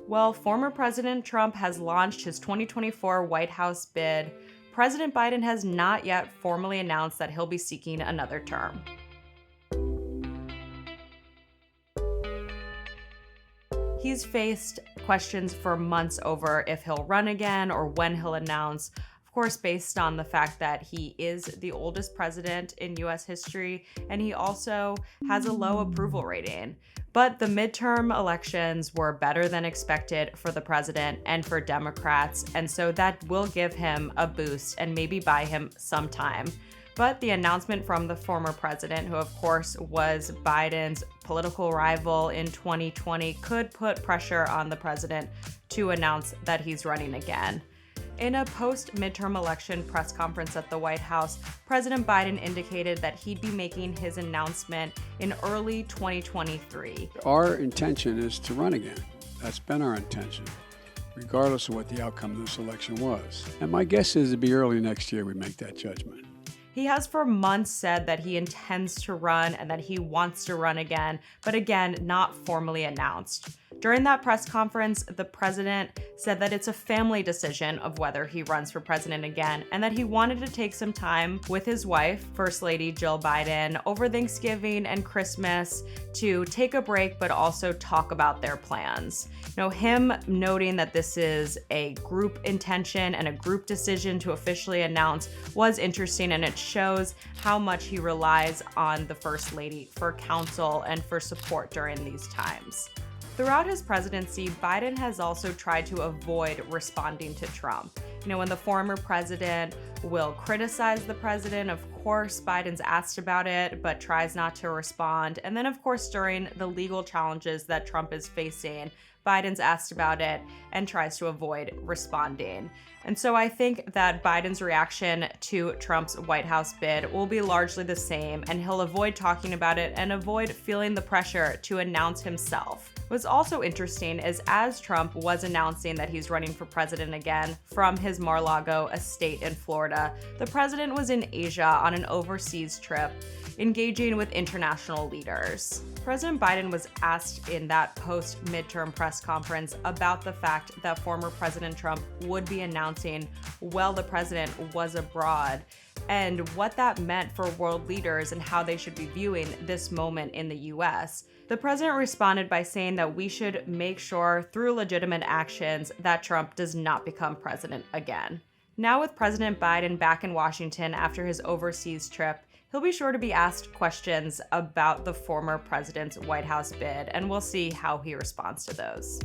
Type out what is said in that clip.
Well, former President Trump has launched his 2024 White House bid. President Biden has not yet formally announced that he'll be seeking another term. He's faced questions for months over if he'll run again or when he'll announce. Of course, based on the fact that he is the oldest president in US history, and he also has a low approval rating. But the midterm elections were better than expected for the president and for Democrats, and so that will give him a boost and maybe buy him some time. But the announcement from the former president, who of course was Biden's political rival in 2020, could put pressure on the president to announce that he's running again. In a post-midterm election press conference at the White House, President Biden indicated that he'd be making his announcement in early 2023. Our intention is to run again. That's been our intention, regardless of what the outcome of this election was. And my guess is it'll be early next year we make that judgment. He has for months said that he intends to run and that he wants to run again, but again, not formally announced. During that press conference, the president said that it's a family decision of whether he runs for president again, and that he wanted to take some time with his wife, First Lady Jill Biden, over Thanksgiving and Christmas to take a break, but also talk about their plans. Him noting that this is a group intention and a group decision to officially announce was interesting, and it shows how much he relies on the First Lady for counsel and for support during these times. Throughout his presidency, Biden has also tried to avoid responding to Trump. When the former president will criticize the president, of course, Biden's asked about it, but tries not to respond. And then, of course, during the legal challenges that Trump is facing, Biden's asked about it and tries to avoid responding. And so I think that Biden's reaction to Trump's White House bid will be largely the same, and he'll avoid talking about it and avoid feeling the pressure to announce himself. What's also interesting is as Trump was announcing that he's running for president again from his Mar-a-Lago estate in Florida, the president was in Asia on an overseas trip, engaging with international leaders. President Biden was asked in that post-midterm press conference about the fact that former President Trump would be announcing while the president was abroad, and what that meant for world leaders and how they should be viewing this moment in the US. The president responded by saying that we should make sure through legitimate actions that Trump does not become president again. Now with President Biden back in Washington after his overseas trip, he'll be sure to be asked questions about the former president's White House bid, and we'll see how he responds to those.